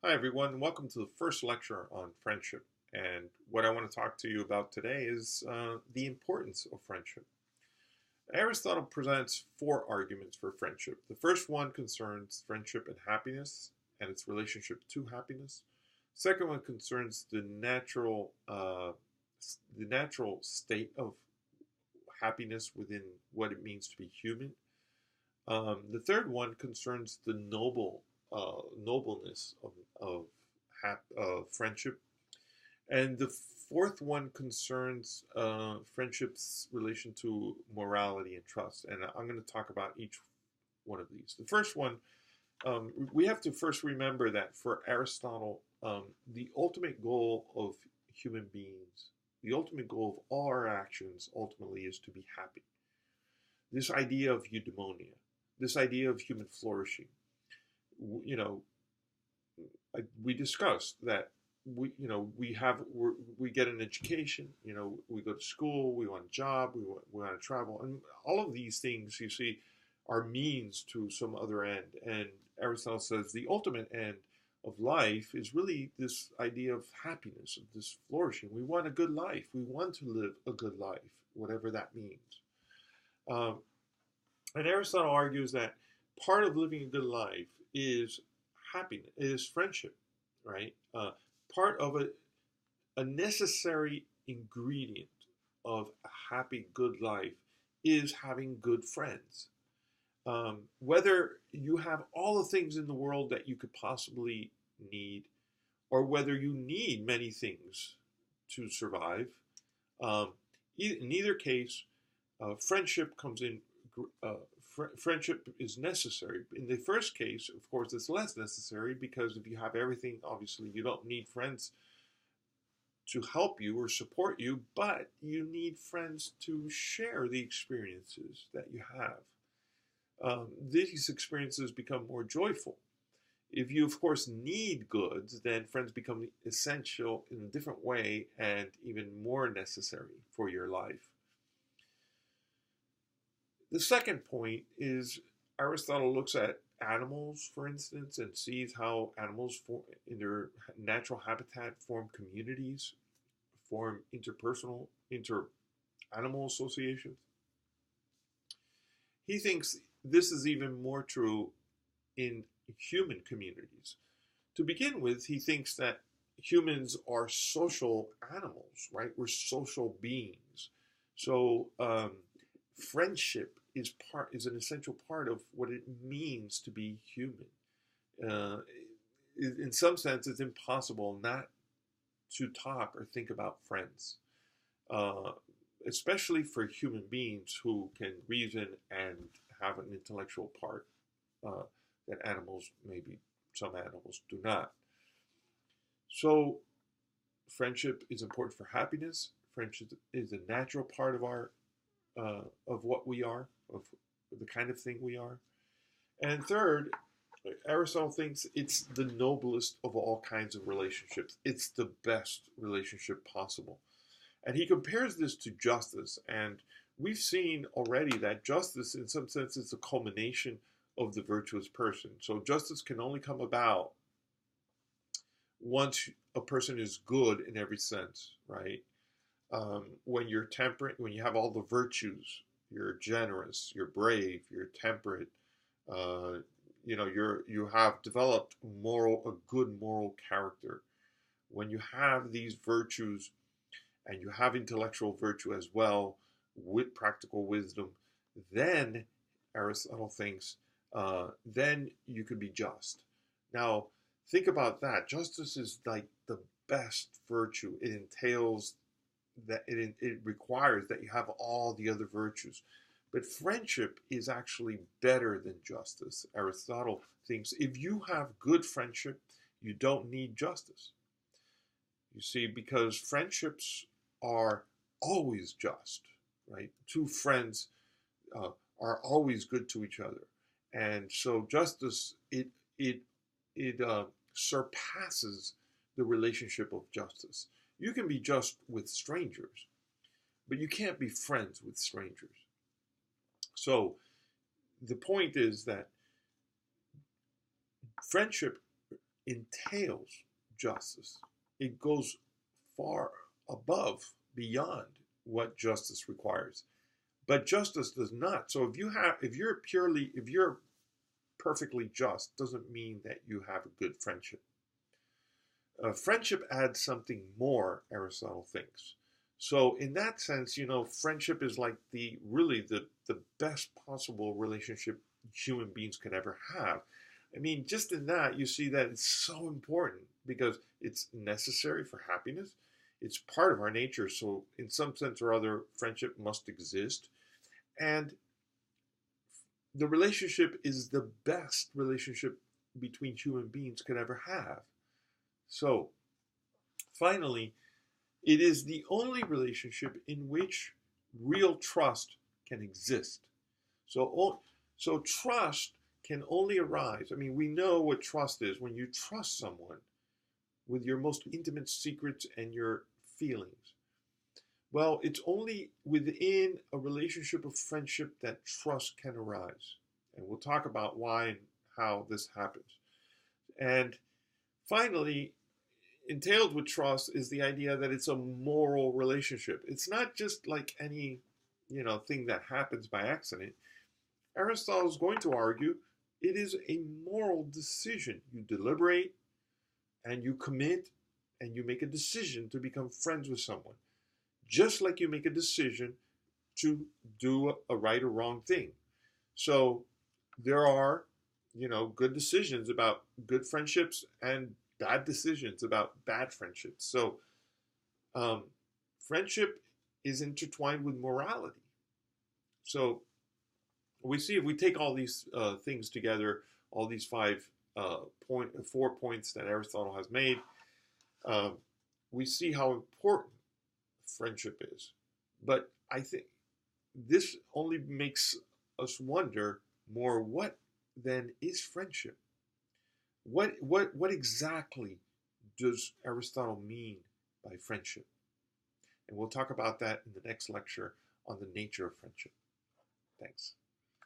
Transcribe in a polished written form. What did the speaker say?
Hi, everyone. Welcome to the first lecture on friendship. And what I want to talk to you about today is the importance of friendship. Aristotle presents four arguments for friendship. The first one concerns friendship and happiness and its relationship to happiness. Second one concerns the natural state of happiness within what it means to be human. The third one concerns the nobleness of friendship, and the fourth one concerns friendship's relation to morality and trust. And I'm going to talk about each one of these. The first one, we have to first remember that for Aristotle, the ultimate goal of human beings, the ultimate goal of all our actions, ultimately is to be happy. This idea of eudaimonia, this idea of human flourishing, you know, we discussed that we get an education, we go to school, we want a job, we want to travel, and all of these things, you see, are means to some other end. And Aristotle says the ultimate end of life is really this idea of happiness, of this flourishing. We want a good life, we want to live a good life, whatever that means. Um, and Aristotle argues that part of living a good life is happiness, is friendship, right? Part of a necessary ingredient of a happy, good life is having good friends. Whether you have all the things in the world that you could possibly need, or whether you need many things to survive, um, in either case, friendship comes in. Friendship is necessary. In the first case, of course, it's less necessary because if you have everything, obviously, you don't need friends to help you or support you, but you need friends to share the experiences that you have. These experiences become more joyful. If you, of course, need goods, then friends become essential in a different way and even more necessary for your life. The second point is Aristotle looks at animals, for instance, and sees how animals in their natural habitat form communities, form inter-animal associations. He thinks this is even more true in human communities. To begin with, he thinks that humans are social animals, right? We're social beings. So friendship is an essential part of what it means to be human. Uh, in some sense, it's impossible not to talk or think about friends, uh, especially for human beings who can reason and have an intellectual part uh, that some animals do not. So, friendship is important for happiness. Friendship is a natural part of what we are, of the kind of thing we are. And third, Aristotle thinks it's the noblest of all kinds of relationships. It's the best relationship possible. And he compares this to justice. And we've seen already that justice, in some sense, is the culmination of the virtuous person. So justice can only come about once a person is good in every sense, right? When you're temperate, when you have all the virtues, you're generous, you're brave, you're temperate, uh, you have developed a good moral character. When you have these virtues and you have intellectual virtue as well with practical wisdom, then Aristotle thinks, then you can be just. Now, think about that. Justice is like the best virtue. It entails that it requires that you have all the other virtues. But friendship is actually better than justice. Aristotle thinks if you have good friendship, you don't need justice. You see, because friendships are always just, right? Two friends uh, are always good to each other, and so justice it surpasses the relationship of justice. You can be just with strangers, but you can't be friends with strangers. So the point is that friendship entails justice. It goes far above, beyond what justice requires. But justice does not. So if you're perfectly just, doesn't mean that you have a good friendship. Friendship adds something more, Aristotle thinks. So in that sense, friendship is like the best possible relationship human beings can ever have. I mean, just in that, you see that it's so important because it's necessary for happiness. It's part of our nature. So in some sense or other, friendship must exist. And the relationship is the best relationship between human beings could ever have. So finally, it is the only relationship in which real trust can exist. So trust can only arise. I mean, we know what trust is when you trust someone with your most intimate secrets and your feelings. Well, it's only within a relationship of friendship that trust can arise. And we'll talk about why and how this happens. And finally, entailed with trust is the idea that it's a moral relationship. It's not just like any, thing that happens by accident. Aristotle is going to argue it is a moral decision. You deliberate and you commit and you make a decision to become friends with someone, just like you make a decision to do a right or wrong thing. So there are, good decisions about good friendships and bad decisions about bad friendships. So friendship is intertwined with morality. So we see if we take all these things together, all these 4 points that Aristotle has made, we see how important friendship is. But I think this only makes us wonder more, what then is friendship? What exactly does Aristotle mean by friendship? And we'll talk about that in the next lecture on the nature of friendship. Thanks.